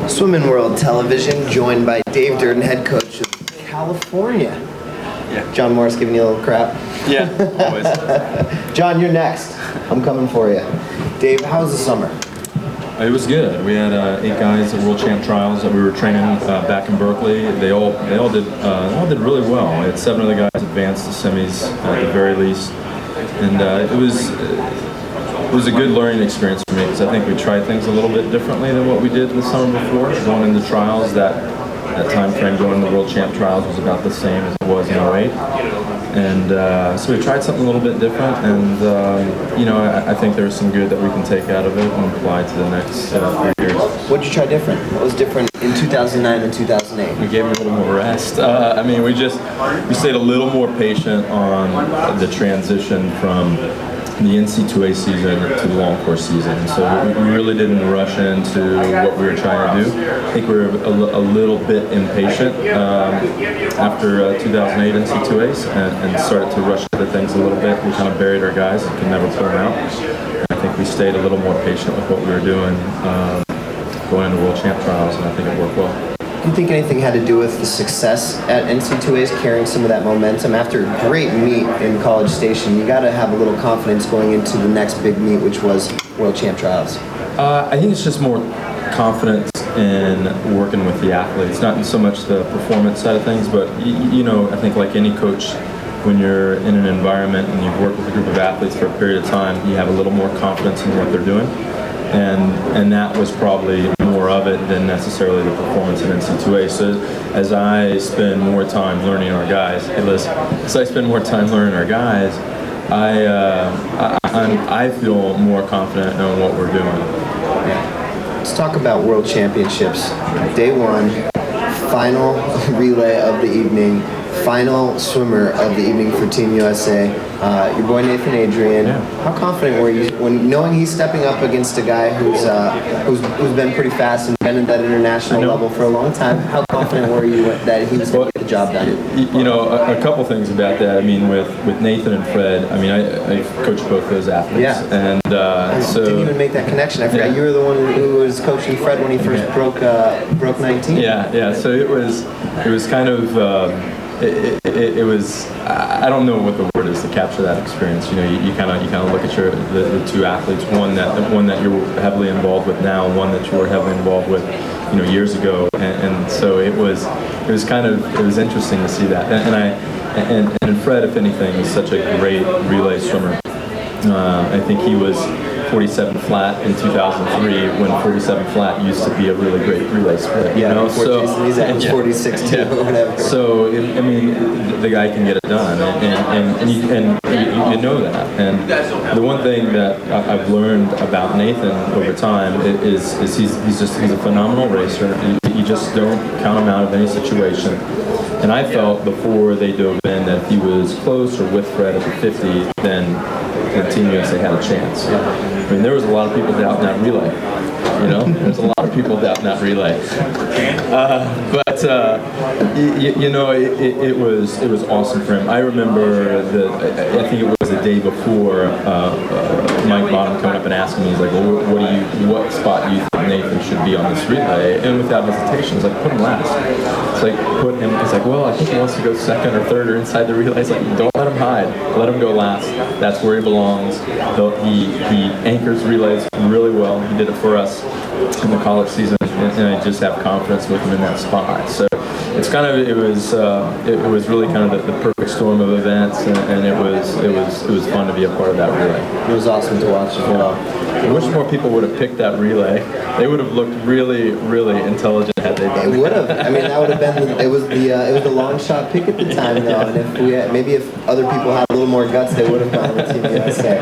Swimming World Television, joined by Dave Durden, head coach of California. Yeah. John Morris giving you a little crap. Yeah, always. John, you're next. I'm coming for you. Dave, how was the summer? It was good. We had 8 guys at World Champ Trials that we were training back in Berkeley. They all did really well. We had 7 of the guys advanced to semis at the very least, and it was a good learning experience for me because I think we tried things a little bit differently than what we did the summer before. Going into trials, that time frame going into the World Champ Trials was about the same as it was in 08. And so we tried something a little bit different, and I think there's some good that we can take out of it and apply to the next 3 years. What did you try different? What was different in 2009 and 2008? We gave him a little more rest. We stayed a little more patient on the transition from the NC2A season to the long course season. And so we really didn't rush into what we were trying to do. I think we were a little bit impatient after 2008 NC2As and started to rush into things a little bit. We kind of buried our guys and could never pull them out. And I think we stayed a little more patient with what we were doing going into World Champ Trials, and I think it worked well. Do you think anything had to do with the success at NC2As, carrying some of that momentum? After a great meet in College Station, you got to have a little confidence going into the next big meet, which was World Champ Trials. I think it's just more confidence in working with the athletes, not so much the performance side of things, but I think like any coach, when you're in an environment and you've worked with a group of athletes for a period of time, you have a little more confidence in what they're doing. And that was probably more of it than necessarily the performance in NC2A. So as I spend more time learning our guys, I feel more confident in what we're doing. Let's talk about World Championships. Day 1, final relay of the evening, final swimmer of the evening for Team USA. Your boy Nathan Adrian. Yeah. How confident were you when knowing he's stepping up against a guy who's been pretty fast and been at that international level for a long time? How confident were you that he was going to get the job done? A couple things about that. With Nathan and Fred, I coached both those athletes. Yeah. And so didn't even make that connection. I forgot you were the one who was coaching Fred when he first broke 19. Yeah. So it was kind of. It was, I don't know what the word is to capture that experience. You kind of look at the 2 athletes, one that you're heavily involved with now, and one that you were heavily involved with, years ago, and so it was interesting to see that. And Fred, if anything, is such a great relay swimmer. I think he was 47 flat in 2003 when 47 flat used to be a really great relay split. So he's at 46 too, or whatever. So the guy can get it done, and you know that. And the one thing that I've learned about Nathan over time is he's a phenomenal racer. You just don't count him out of any situation. And I felt before they dove in that if he was close or with Fred at the 50, then Team USA had a chance. There was a lot of people doubting that relay. There's a lot of people doubting that relay. It was awesome for him. I remember I think it was the day before Mike Bottom coming up and asking me, he's like, well, what spot do you think Nathan should be on this relay? And without hesitation, he's like, put him last. It's like, put him. He's like, well, I think he wants to go second or third or inside the relay. He's like, don't let him hide. Let him go last. That's where he belongs. He anchors relays really well. He did it for us in the college season, and I just have confidence with him in that spot. So it's it was really kind of the perfect storm of events, and it was fun to be a part of that relay. It was awesome to watch as well. I wish more people would have picked that relay. They would have looked really, really intelligent had they done. It would have. That would have been. It was the long shot pick at the time, though. And if other people had a little more guts, they would have gone with Team USA.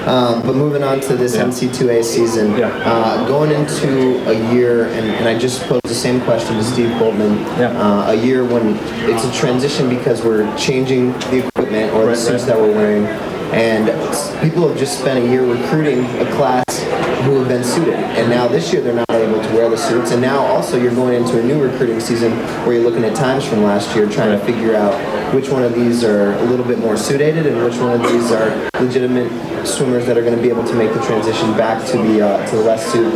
But moving on to this NC2A season, going into a year, and I just posed the same question to Steve Boltman. A year when it's a transition because we're changing the equipment or the suits that we're wearing. And people have just spent a year recruiting a class who have been suited. And now this year they're not able to wear the suits. And now also you're going into a new recruiting season where you're looking at times from last year trying to figure out which one of these are a little bit more suited and which one of these are legitimate swimmers that are going to be able to make the transition back to the less suit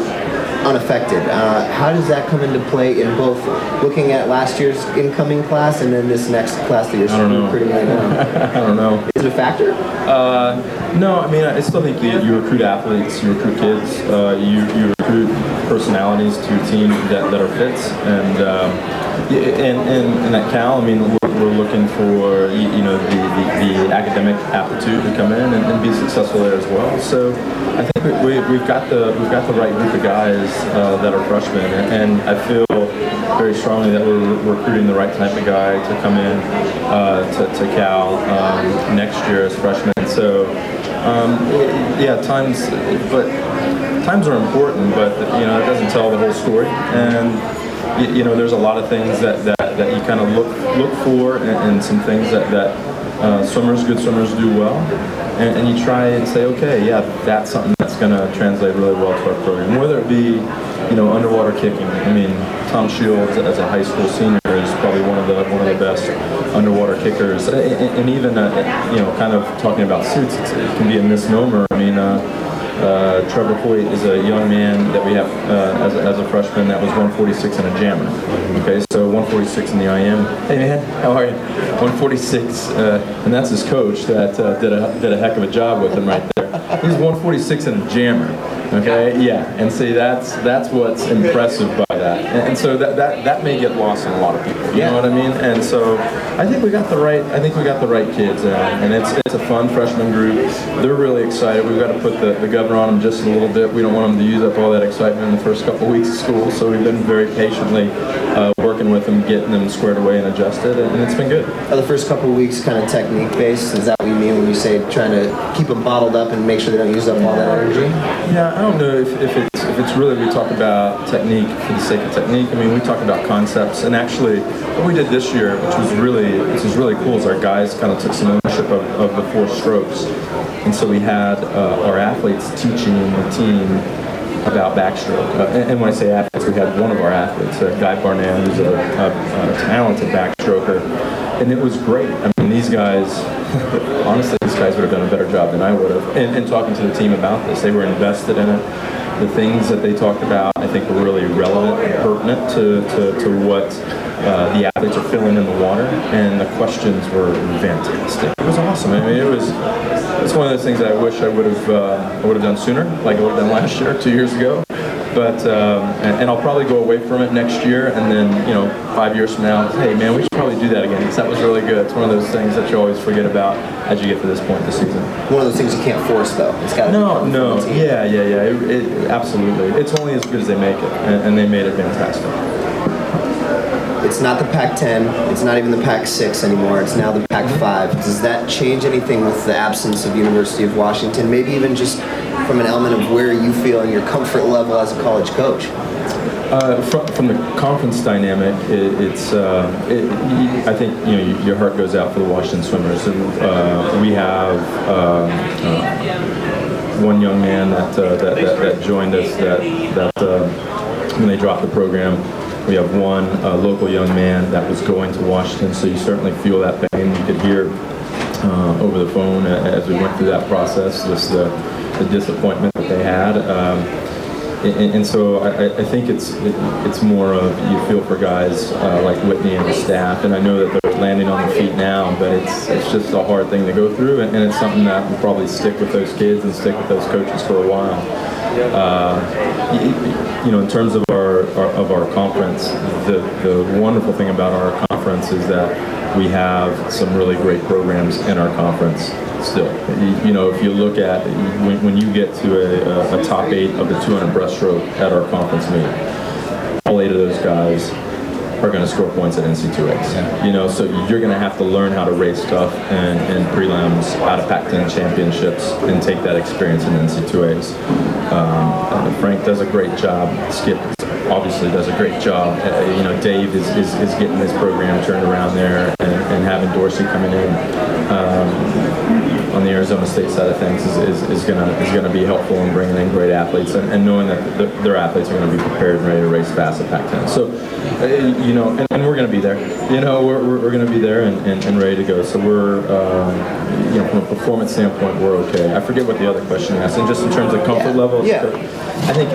unaffected. How does that come into play in both looking at last year's incoming class and then this next class that you're recruiting right now? I don't know. Is it a factor? No, I mean, I still think you recruit athletes, you recruit kids, you recruit personalities to your team that are fits, and at Cal, I mean, we're looking for the academic aptitude to come in and be successful there as well. So I think we've got the right group of guys that are freshmen, and I feel very strongly that we're recruiting the right type of guy to come in to Cal next year as freshmen. So times are important, but it doesn't tell the whole story. And there's a lot of things that you kind of look for, and some things that good swimmers do well, and you try and say, okay, yeah, that's something that's going to translate really well to our program. Whether it be underwater kicking. I mean, Tom Shields as a high school senior is probably one of the best underwater kickers, and even kind of talking about suits, it can be a misnomer. I mean. Trevor Hoyt is a young man that we have as a freshman that was 146 in a jammer. Okay, so 146 in the IM. Hey man, how are you? 146, and that's his coach that did a heck of a job with him right there. He's 146 in a jammer. Okay, yeah, and see that's what's impressive by that, and so that may get lost in a lot of people. You know what I mean? And so I think we got the right kids, and it's a fun freshman group. They're really excited. We've got to put the governor on them just a little bit. We don't want them to use up all that excitement in the first couple weeks of school, so we've been very patiently working with them, getting them squared away and adjusted, and it's been good. Are the first couple of weeks kind of technique based? Is that what you mean when you say trying to keep them bottled up and make sure they don't use up all that energy? Yeah, I don't know if it's really we talk about technique for the sake of technique. I mean, we talk about concepts, and actually what we did this year, which was really cool, is our guys kind of took some ownership of the 4 strokes, and so we had our athletes teaching the team about backstroke. And when I say athletes, we had one of our athletes, Guy Barnett, who's a talented backstroker, and it was great. I mean, these guys, honestly, these guys would have done a better job than I would have. And talking to the team about this, they were invested in it. The things that they talked about, I think, were really relevant and pertinent to what the athletes are feeling in the water, and the questions were fantastic. It was awesome. I mean, it's one of those things that I wish I would have done sooner, like I would have done last year, 2 years ago. But and I'll probably go away from it next year, and then 5 years from now, hey man, we should probably do that again because that was really good. It's one of those things that you always forget about as you get to this point in the season. One of those things you can't force, though. It's got to be yeah. It absolutely. It's only as good as they make it, and they made it fantastic. It's not the Pac-10. It's not even the Pac-6 anymore. It's now the Pac-5. Does that change anything with the absence of University of Washington? Maybe even just from an element of where you feel and your comfort level as a college coach? From the conference dynamic, I think your heart goes out for the Washington Swimmers. We have one young man that joined us that when they dropped the program. We have one local young man that was going to Washington, so you certainly feel that pain. You could hear over the phone as we went through that process, just the disappointment that they had. And so I think it's more of you feel for guys like Whitney and the staff, and I know that they're landing on their feet now, but it's just a hard thing to go through, and it's something that will probably stick with those kids and stick with those coaches for a while. In terms of our conference, the wonderful thing about our conference is that we have some really great programs in our conference still. If you look at when you get to a top 8 of the 200 breaststroke at our conference meet, all 8 of those guys are going to score points at NC2As. So you're going to have to learn how to race tough and prelims out of Pac-10 championships and take that experience in NC2As. Frank does a great job. Skip obviously does a great job. Dave is getting this program turned around there, and having Dorsey coming in on the Arizona State side of things is gonna be helpful in bringing in great athletes and knowing that their athletes are going to be prepared and ready to race fast at Pac-10. So, you know, and we're going to be there. You know, we're going to be there and ready to go. So we're, you know, from a performance standpoint, we're okay. I forget what the other question you asked. And just in terms of comfort level, I think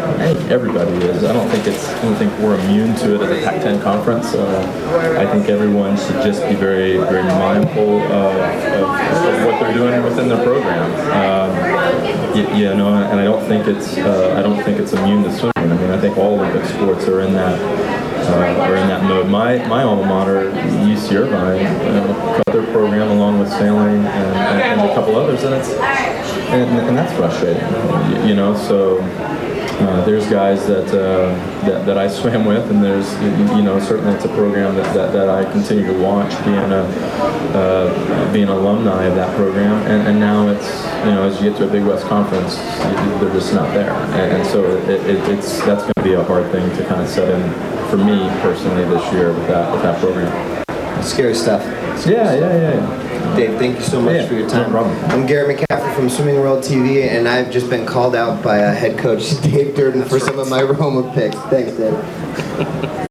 everybody is. I don't think we're immune to it at the Pac-10 conference. I think everyone should just be very, very mindful of what they're doing within their program. You know, and I don't think it's immune to swimming. I mean, I think all Olympic sports are in that mode. My alma mater, UC Irvine, cut their program along with sailing and a couple others, and that's frustrating. You know, so. There's guys that I swam with, and there's, you know, certainly it's a program that I continue to watch, being an alumni of that program, and now it's, you know, as you get to a Big West Conference, they're just not there, and so that's going to be a hard thing to kind of set in for me personally this year with that program. Scary stuff. Yeah. Dave, thank you so much for your time. No problem. I'm Garrett McCaffrey from Swimming World TV, and I've just been called out by head coach Dave Durden for some of my Roma picks. Thanks, Dave.